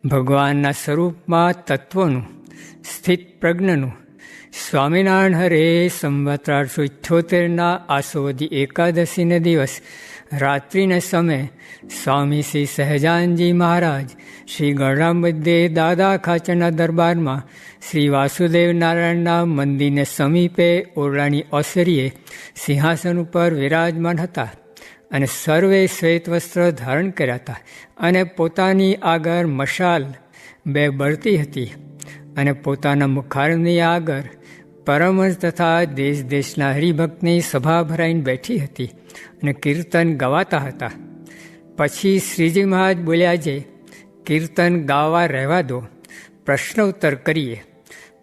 ભગવાનના સ્વરૂપમાં તત્વનું, સ્થિત પ્રજ્ઞનું સ્વામિનારાયણ હરે સંવત 1878 આસોદી એકાદશીને દિવસ રાત્રિને સમયે સ્વામી શ્રી સહજાનજી મહારાજ શ્રી ગણરામ બધે દાદા ખાચરના દરબારમાં શ્રી વાસુદેવ નારાયણના મંદિરને સમીપે ઓરડાની ઓસરીએ સિંહાસન ઉપર વિરાજમાન હતા અને સર્વે શ્વેત વસ્ત્ર ધારણ કર્યા હતા અને પોતાની આગળ મશાલ 2 બળતી હતી અને પોતાના મુખારની આગળ પરમહંસ તથા દેશ દેશના હરિભક્તની સભા ભરાઈને બેઠી હતી અને કીર્તન ગવાતા હતા. પછી શ્રીજી મહારાજ બોલ્યા છે, કીર્તન ગાવા રહેવા દો, પ્રશ્નોત્તર કરીએ.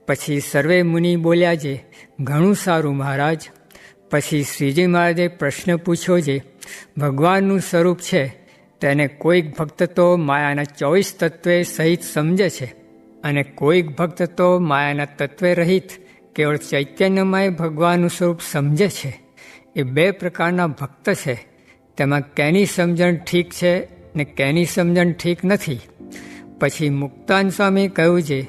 પછી સર્વે મુનિ બોલ્યા છે, ઘણું સારું મહારાજ. પછી શ્રીજી મહારાજે પ્રશ્ન પૂછ્યો છે, ભગવાનનું સ્વરૂપ છે તેને કોઈક ભક્ત તો માયાના 24 તત્વે સહિત સમજે છે અને કોઈક ભક્ત તો માયાના તત્વે રહિત કેવળ ચૈતન્યમય ભગવાનનું સ્વરૂપ સમજે છે. એ 2 પ્રકારના ભક્ત છે. તેમાં કેની સમજણ ઠીક છે ને કેની સમજણ ઠીક નથી. પછી મુક્તાન સ્વામી કહ્યું છે,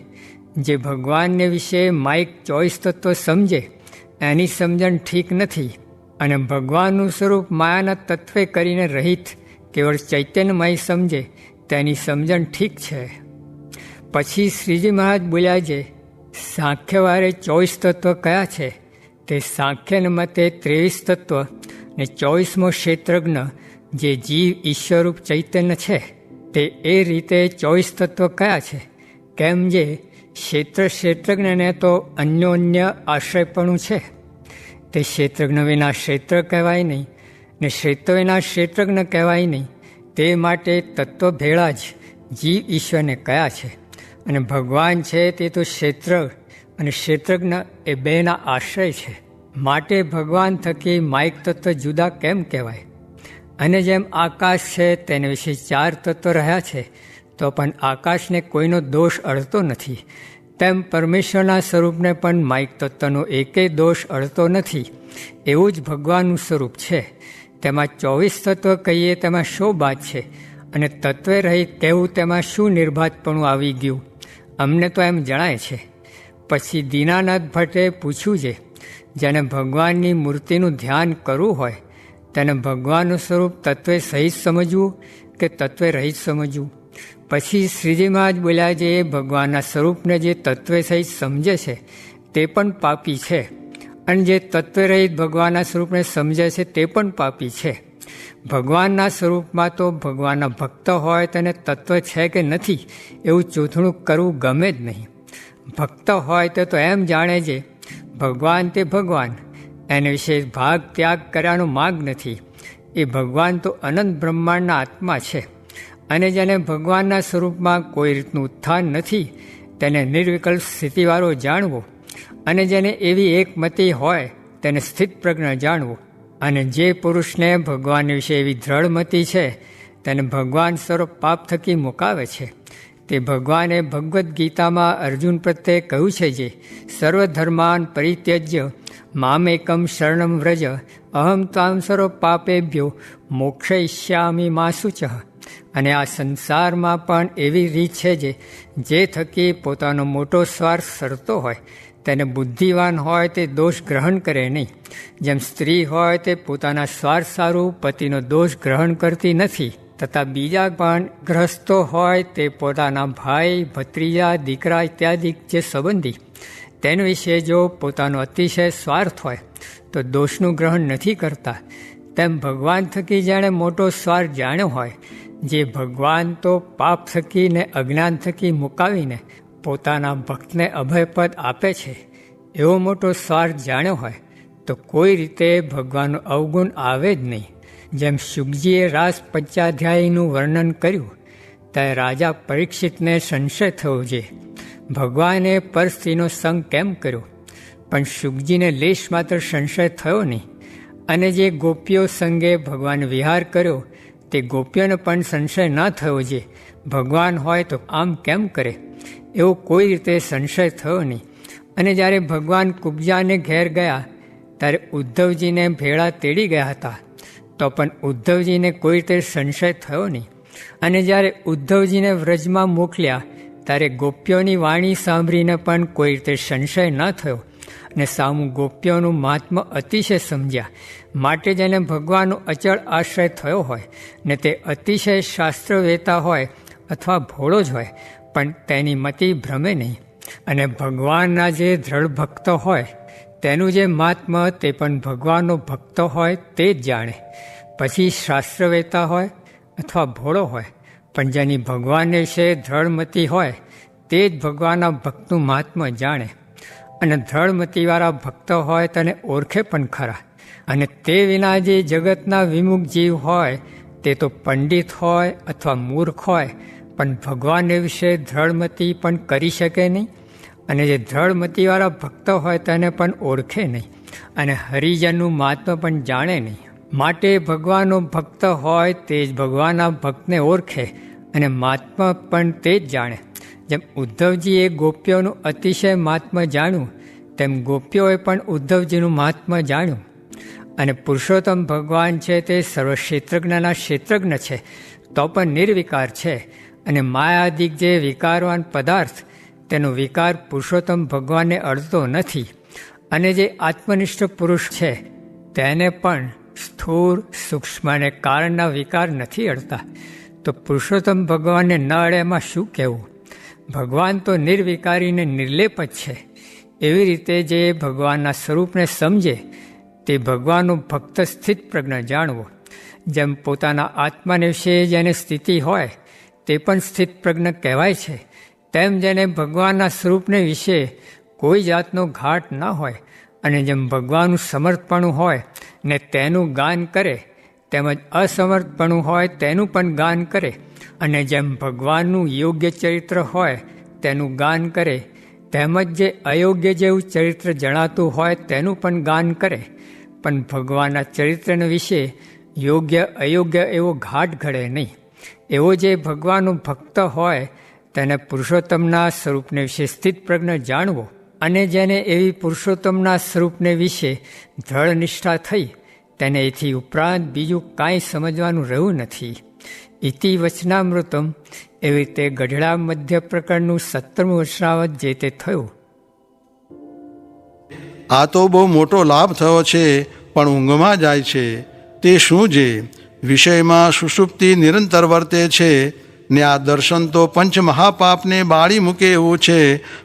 જે ભગવાનને વિશે માઇક 24 તત્વો સમજે એની સમજણ ઠીક નથી અને ભગવાનનું સ્વરૂપ માયાના તત્વે કરીને રહિત કેવળ ચૈતન્યમય સમજે તેની સમજણ ઠીક છે. પછી શ્રીજી મહારાજ બોલ્યા છે, સાંખ્યવારે 24 તત્વ કયા છે? તે સાંખ્યને મતે 23 તત્વ ને 24મો ક્ષેત્રજ્ઞ જે જીવ ઈશ્વરરૂપ ચૈતન્ય છે તે એ રીતે 24 તત્વ કયા છે? કેમ જે ક્ષેત્રજ્ઞને તો અન્યોન્ય આશ્રયપણું છે. તે ક્ષેત્રજ્ઞ વિના ક્ષેત્ર કહેવાય નહીં ને ક્ષેત્ર વિના ક્ષેત્રજ્ઞ કહેવાય નહીં. તે માટે તત્વ ભેળા જ જીવ ઈશ્વરને કયા છે. અને ભગવાન છે તે તો ક્ષેત્ર અને ક્ષેત્રજ્ઞ એ 2ના આશ્રય છે. માટે ભગવાન થકી માઇક તત્વ જુદા કેમ કહેવાય? અને જેમ આકાશ છે તેને વિશે 4 તત્વ રહ્યા છે તો પણ આકાશને કોઈનો દોષ અડતો નથી, તેમ પરમેશ્વરના સ્વરૂપને પણ માઇક તત્વનો એકેય દોષ અડતો નથી. એવું જ ભગવાનનું સ્વરૂપ છે. તેમાં 24 તત્વ કહીએ તેમાં શો બાત છે અને તત્વે રહિત કહેવું તેમાં શું નિર્બાધપણું આવી ગયું? અમને તો એમ જણાય છે. પછી દીનાનાથ ભટ્ટે પૂછ્યું છે, જેને ભગવાનની મૂર્તિનું ધ્યાન કરવું હોય તેને ભગવાનનું સ્વરૂપ તત્વે સહિત સમજવું કે તત્વે રહિત સમજવું? પછી શ્રીજી મહારાજ બોલ્યા છે, ભગવાનના સ્વરૂપને જે તત્વે સહિત સમજે છે તે પણ પાપી છે અને જે તત્વે રહિત ભગવાનના સ્વરૂપને સમજે છે તે પણ પાપી છે. ભગવાનના સ્વરૂપમાં તો ભગવાનના ભક્ત હોય તેને તત્વ છે કે નથી એવું ચૂંથણું કરવું ગમે જ નહીં. ભક્ત હોય તે તો એમ જાણે છે ભગવાન તે ભગવાન, એને વિશે ભાગ ત્યાગ કર્યાનો માર્ગ નથી. એ ભગવાન તો અનંત બ્રહ્માંડના આત્મા છે અને જેને ભગવાનના સ્વરૂપમાં કોઈ રીતનું ઉત્થાન નથી તેને નિર્વિકલ્પ સ્થિતિવાળો જાણવો અને જેને એવી એકમતી હોય તેને સ્થિત પ્રજ્ઞ જાણવું. અને જે પુરુષને ભગવાન વિશે એવી દ્રઢમતી છે તેને ભગવાન સ્વરૂપ પાપ થકી મુકાવે છે. તે ભગવાને ભગવદ્ ગીતામાં અર્જુન પ્રત્યે કહ્યું છે, જે સર્વધર્માન પરિત્યજ્ય મામેકમ શરણમ વ્રજ અહમ ત્વામ સર્વ પાપેભ્યો મોક્ષયિષ્યામિ મા શુચઃ. અને આ સંસારમાં પણ એવી રીત છે જે થકી પોતાનો મોટો સ્વાર્થ સરતો હોય તેને બુદ્ધિવાન હોય તે દોષ ગ્રહણ કરે નહીં. જેમ સ્ત્રી હોય તે પોતાના સ્વાર્થ સારું પતિનો દોષ ગ્રહણ કરતી નથી, તથા બીજા પણ ગ્રસ્તો હોય તે પોતાના ભાઈ, ભત્રીજા, દીકરા ઇત્યાદિ જે સંબંધી તેના વિશે જો પોતાનો અતિશય સ્વાર્થ હોય તો દોષનું ગ્રહણ નથી કરતા. તેમ ભગવાન થકી જેણે મોટો સ્વાર્થ જાણ્યો હોય, જે ભગવાન તો પાપ થકી ને અજ્ઞાન થકી મુકાવીને પોતાના ભક્તને અભયપદ આપે છે, એવો મોટો સ્વાર્થ જાણ્યો હોય તો કોઈ રીતે ભગવાનનું અવગુણ આવે જ નહીં. જેમ શુકજીએ રાસ પંચાધ્યાયીનું વર્ણન કર્યું ત્યારે રાજા પરીક્ષિતને સંશય થયો છે, ભગવાને પર સ્ત્રીનો સંગ કેમ કર્યો? પણ શુકજીને લેશ માત્ર સંશય થયો નહીં. અને જે ગોપીઓ સંગે ભગવાન વિહાર કર્યો તે ગોપીઓને પણ સંશય ન થયો છે, ભગવાન હોય તો આમ કેમ કરે? એવો કોઈ રીતે સંશય થયો નહીં. અને જ્યારે ભગવાન કુબ્જાને ઘેર ગયા ત્યારે ઉદ્ધવજીને ભેળા તેડી ગયા હતા તો પણ ઉદ્ધવજીને કોઈ રીતે સંશય થયો નહીં. અને જ્યારે ઉદ્ધવજીને વ્રજમાં મોકલ્યા ત્યારે ગોપીઓની વાણી સાંભળીને પણ કોઈ રીતે સંશય ન થયો અને સામું ગોપીઓનું મહાત્મ્ય અતિશય સમજ્યા. માટે જેને ભગવાનનો અચળ આશ્રય થયો હોય ને તે અતિશય શાસ્ત્રવેતા હોય અથવા ભોળો જ હોય પણ તેની મતિ ભ્રમે નહીં. અને ભગવાનના જે દ્રઢ ભક્ત હોય તેનું જે મહાત્મ્ય તે પણ ભગવાનનો ભક્ત હોય તે જ જાણે. પછી શાસ્ત્રવેતા હોય અથવા ભોળો હોય પણ જેની ભગવાનને વિશે દ્રઢમતી હોય તે જ ભગવાનના ભક્તનું મહાત્મ્ય જાણે. અને દ્રઢમતીવાળા ભક્ત હોય તેને ઓળખે પણ ખરા. અને તે વિના જે જગતના વિમુખ જીવ હોય તે તો પંડિત હોય અથવા મૂર્ખ હોય પણ ભગવાનને વિશે દ્રઢમતી પણ કરી શકે નહીં. અને જે દ્રઢમતીવાળા ભક્ત હોય તેને પણ ઓળખે નહીં અને હરિજનનું મહાત્મ્ય પણ જાણે નહીં. માટે ભગવાનનો ભક્ત હોય તે જ ભગવાનના ભક્તને ઓળખે અને મહાત્મા પણ તે જ જાણે. જેમ ઉદ્ધવજીએ ગોપીઓનું અતિશય મહાત્મ્ય જાણ્યું તેમ ગોપીઓએ પણ ઉદ્ધવજીનું મહાત્મ્ય જાણ્યું. અને પુરુષોત્તમ ભગવાન છે તે સર્વક્ષેત્રજ્ઞના ક્ષેત્રજ્ઞ છે તો પણ નિર્વિકાર છે. અને માયાદિક જે વિકારવાન પદાર્થ તેનો વિકાર પુરુષોત્તમ ભગવાનને અડતો નથી. અને જે આત્મનિષ્ઠ પુરુષ છે તેને પણ સ્થૂળ સૂક્ષ્મ અને કારણના વિકાર નથી અડતા. તો પુરુષોત્તમ ભગવાનને ન અડે એમાં શું કહેવું? ભગવાન તો નિર્વિકારીને નિર્લેપ જ છે. એવી રીતે જે ભગવાનના સ્વરૂપને સમજે તે ભગવાનનો ભક્ત સ્થિત પ્રજ્ઞ જાણવો. જેમ પોતાના આત્માને વિશે જેને સ્થિતિ હોય તે પણ સ્થિત પ્રજ્ઞ કહેવાય છે, તેમ જેને ભગવાનના સ્વરૂપને વિશે કોઈ જાતનો ઘાટ ના હોય અને જેમ ભગવાનનું સમર્થપણું હોય ને તેનું ગાન કરે તેમજ અસમર્થપણું હોય તેનું પણ ગાન કરે. અને જેમ ભગવાનનું યોગ્ય ચરિત્ર હોય તેનું ગાન કરે તેમજ જે અયોગ્ય જેવું ચરિત્ર જણાતું હોય તેનું પણ ગાન કરે. પણ ભગવાનના ચરિત્રને વિશે યોગ્ય અયોગ્ય એવો ઘાટ ઘડે નહીં. એવો જે ભગવાનનો ભક્ત હોય તેને પુરુષોત્તમના સ્વરૂપને વિશે સ્થિત પ્રજ્ઞ જાણવો. અને જેને એવી પુરુષોત્તમના સ્વરૂપને વિશે દ્રઢ નિષ્ઠા થઈ તેને એથી ઉપરાંત બીજું કાંઈ સમજવાનું રહ્યું નથી. ઇતિ વચનામૃતમ. એવી રીતે ગઢડા મધ્ય પ્રકરણનું 17મું વચનાવત જે તે થયું. આ તો બહુ મોટો લાભ થયો છે પણ ઊંઘમાં જાય છે તે શું છે? વિષયમાં સુષુપ્તિ નિરંતર વર્તે છે ને આ દર્શન તો પંચ મહાપાપને બાળી મૂકે એવું છે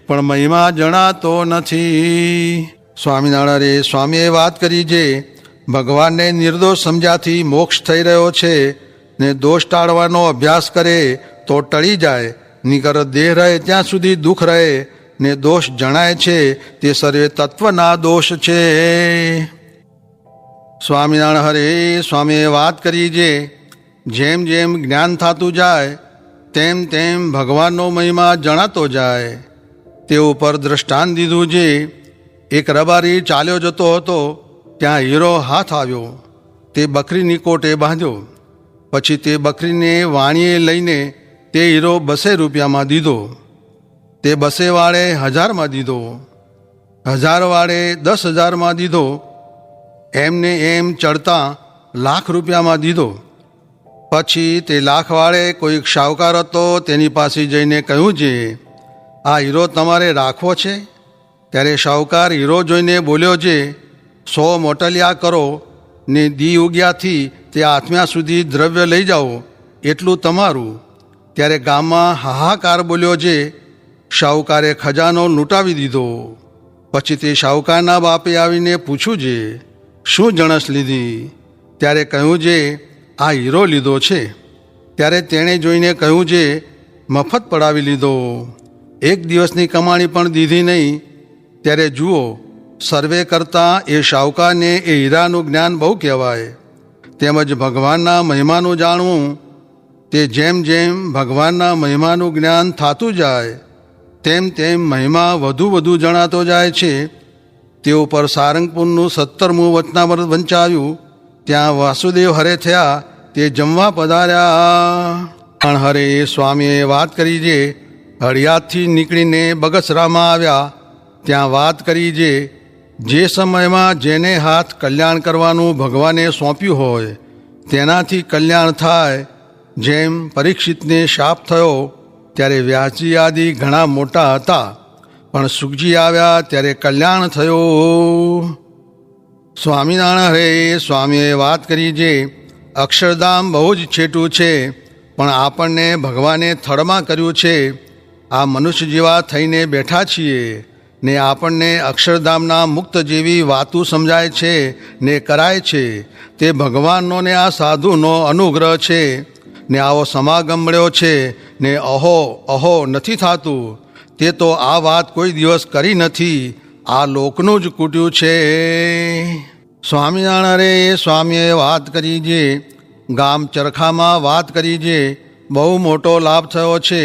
પણ મહિમા જણાતો નથી. સ્વામિનારાયણ સ્વામીએ વાત કરી છે ભગવાનને નિર્દોષ સમજ્યાથી મોક્ષ થઈ રહ્યો છે ને દોષ ટાળવાનો અભ્યાસ કરે તો ટળી જાય. નિકર દેહ રહે ત્યાં સુધી દુઃખ રહે ને દોષ જણાય છે તે સર્વે તત્વના દોષ છે. સ્વામિનારાયણ હરે સ્વામીએ વાત કરી છે જેમ જેમ જ્ઞાન થતું જાય તેમ તેમ ભગવાનનો મહિમા જણાતો જાય. તે ઉપર દ્રષ્ટાંત દીધું છે. એક રબારી ચાલ્યો જતો હતો, ત્યાં હીરો હાથ આવ્યો. તે બકરીની કોટે બાંધ્યો. પછી તે બકરીને વાણીએ લઈને તે હીરો 200 રૂપિયામાં દીધો. તે 200 વાળે 1000માં દીધો, 1000 વાળે 10,000માં દીધો. એમને એમ ચડતા લાખ રૂપિયામાં દીધો. પછી તે લાખ વાળે કોઈક શાહુકાર હતો, તેની પાસે જઈને કહ્યું છે આ હીરો તમારે રાખવો છે? ત્યારે શાહુકાર હીરો જોઈને બોલ્યો છે 100 મોટલિયા કરો ને દી ઉગ્યાથી તે આત્મ્યા સુધી દ્રવ્ય લઈ જાઓ, એટલું તમારું. ત્યારે ગામમાં હાહાકાર બોલ્યો છે. શાહુકારે ખજાનો લૂંટાવી દીધો. પછી તે શાહુકારના બાપે આવીને પૂછ્યું છે શું જણસ લીધી? ત્યારે કહ્યું છે આ હીરો લીધો છે. ત્યારે તેણે જોઈને કહ્યું છે મફત પડાવી લીધો, એક દિવસની કમાણી પણ દીધી નહીં. ત્યારે જુઓ, સર્વે કરતાં એ શાહુકારને એ હીરાનું જ્ઞાન બહુ કહેવાય. તેમજ ભગવાનના મહિમાનું જાણવું, તે જેમ જેમ ભગવાનના મહિમાનું જ્ઞાન થતું જાય તેમ તેમ મહિમા વધુ વધુ જણાતો જાય છે. તે ઉપર સારંગપુરનું 17મું વચનામૃત વંચાયું. ત્યાં વાસુદેવ હરે થયા, તે જમવા પધાર્યા. પણ હરે સ્વામીએ વાત કરી છે હળિયાદથી નીકળીને બગસરામાં આવ્યા. ત્યાં વાત કરી છે જે સમયમાં જેને હાથ કલ્યાણ કરવાનું ભગવાને સોંપ્યું હોય તેનાથી કલ્યાણ થાય જેમ પરીક્ષિતને શાપ થયો ત્યારે વ્યાસજી આદિ ઘણા મોટા હતા, પણ સુખજી આવ્યા ત્યારે કલ્યાણ થયું. સ્વામિનારાયણ હરે સ્વામીએ વાત કરી જે અક્ષરધામ બહુ જ છેટું છે, પણ આપણને ભગવાને થડમાં કર્યું છે. આ મનુષ્ય જેવા થઈને બેઠા છીએ ને આપણને અક્ષરધામના મુક્ત જેવી વાતો સમજાય છે ને કરાય છે. તે ભગવાનનો ને આ સાધુનો અનુગ્રહ છે ને આવો સમાગમ મળ્યો છે ને અહો અહો નથી થતું. તે તો આ વાત કોઈ દિવસ કરી નથી, આ લોકનું જ કૂટ્યું છે. સ્વામિનારાયણ સ્વામીએ વાત કરી જે ગામ ચરખામાં વાત કરી જે બહુ મોટો લાભ થયો છે,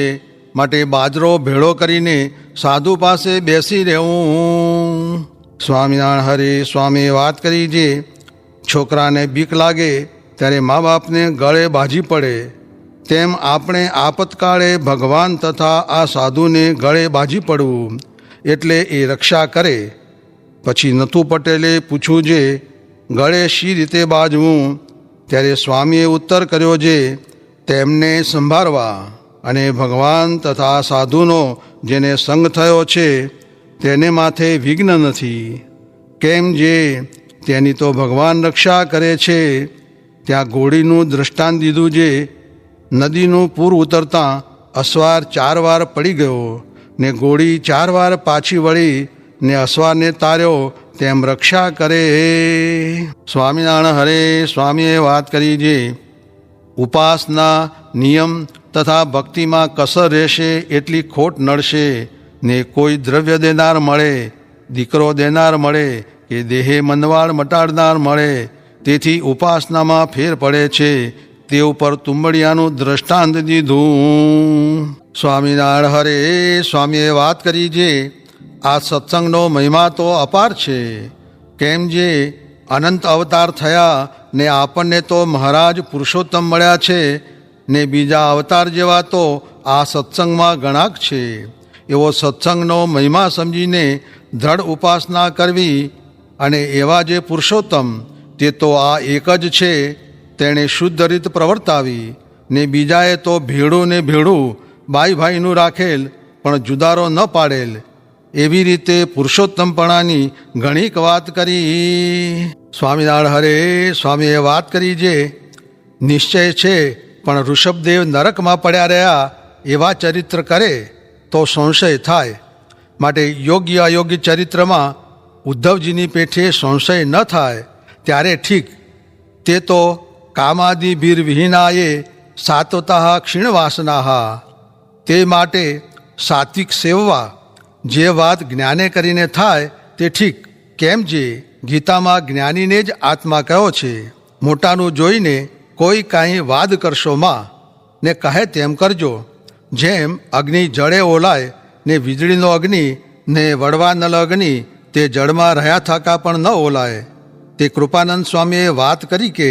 માટે બાજરો ભેળો કરીને સાધુ પાસે બેસી રહેવું. સ્વામિનારાયણ હરે સ્વામીએ વાત કરી જે છોકરાને બીક લાગે ત્યારે મા બાપને ગળે બાજી પડે, તેમ આપણે આપતકાળે ભગવાન તથા આ સાધુને ગળે બાજી પડવું એટલે એ રક્ષા કરે. પછી નથુ પટેલે પૂછ્યું જે ગળે શી રીતે બાજવું, ત્યારે સ્વામીએ ઉત્તર કર્યો જે તેમને સંભાળવા અને ભગવાન તથા સાધુનો જેને સંગ થયો છે તેને માથે વિઘ્ન નથી. કેમ જે તેની તો ભગવાન રક્ષા કરે છે. ત્યાં ઘોડીનું દૃષ્ટાંત દીધું જે નદીનું પૂર ઉતરતાં અસવાર 4 વાર પડી ગયો ને ઘોડી 4 વાર પાછી વળી ને અસવારને તાર્યો, તેમ રક્ષા કરે. સ્વામિનારાયણ હરે સ્વામીએ વાત કરી જે ઉપાસના નિયમ તથા ભક્તિમાં કસર રહેશે એટલી ખોટ નડશે ને કોઈ દ્રવ્ય દેનાર મળે, દીકરો દેનાર મળે કે દેહે મંદવાડ મટાડનાર મળે, તેથી ઉપાસનામાં ફેર પડે છે. તે ઉપર તુંબડિયાનું દ્રષ્ટાંત દીધું. સ્વામિનારાયણ હરે સ્વામીએ વાત કરી જે આ સત્સંગનો મહિમા તો અપાર છે. કેમ જે અનંત અવતાર થયા ને આપણને તો મહારાજ પુરુષોત્તમ મળ્યા છે ને બીજા અવતાર જેવા તો આ સત્સંગમાં ગણાક છે. એવો સત્સંગનો મહિમા સમજીને દ્રઢ ઉપાસના કરવી. અને એવા જે પુરુષોત્તમ તે તો આ એક જ છે, તેણે શુદ્ધ રીત પ્રવર્તાવી ને બીજાએ તો ભેળું ને ભેળું બાઈ ભાઈનું રાખેલ પણ જુદારો ન પાડેલ. એવી રીતે પુરુષોત્તમપણાની ઘણીક વાત કરી. સ્વામિનારાયણ હરે સ્વામીએ વાત કરી જે નિશ્ચય છે પણ ઋષભદેવ નરકમાં પડ્યા રહ્યા એવા ચરિત્ર કરે તો સંશય થાય, માટે યોગ્ય અયોગ્ય ચરિત્રમાં ઉદ્ધવજીની પેઠે સંશય ન થાય ત્યારે ઠીક. તે તો કામાદિભીર્વિહીનાએ સાત્વતઃ ક્ષીણવાસનાહ. તે માટે સાત્વિક સેવવા. જે વાત જ્ઞાને કરીને થાય તે ઠીક. કેમ જે ગીતામાં જ્ઞાનીને જ આત્મા કહ્યો છે. મોટાનું જોઈને કોઈ કાંઈ વાદ કરશો માં ને કહે તેમ કરજો. જેમ અગ્નિ જળે ઓલાય ને વીજળીનો અગ્નિ ને વડવા નલ અગ્નિ તે જળમાં રહ્યા થાકા પણ ન ઓલાય. તે કૃપાનંદ સ્વામીએ વાત કરી કે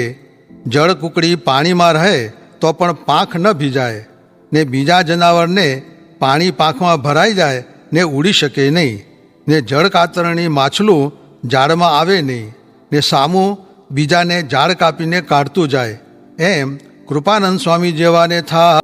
જળ કુકડી પાણીમાં રહે તો પણ પાંખ ન ભીજાય ને બીજા જનાવરને પાણી પાંખમાં ભરાઈ જાય ને ઉડી શકે નહીં ને જળ કાતરણી માછલું ઝાડમાં આવે નહીં ને સામું બીજાને ઝાડ કાપીને કાઢતું જાય. એમ કૃપાનંદ સ્વામી જેવાને થા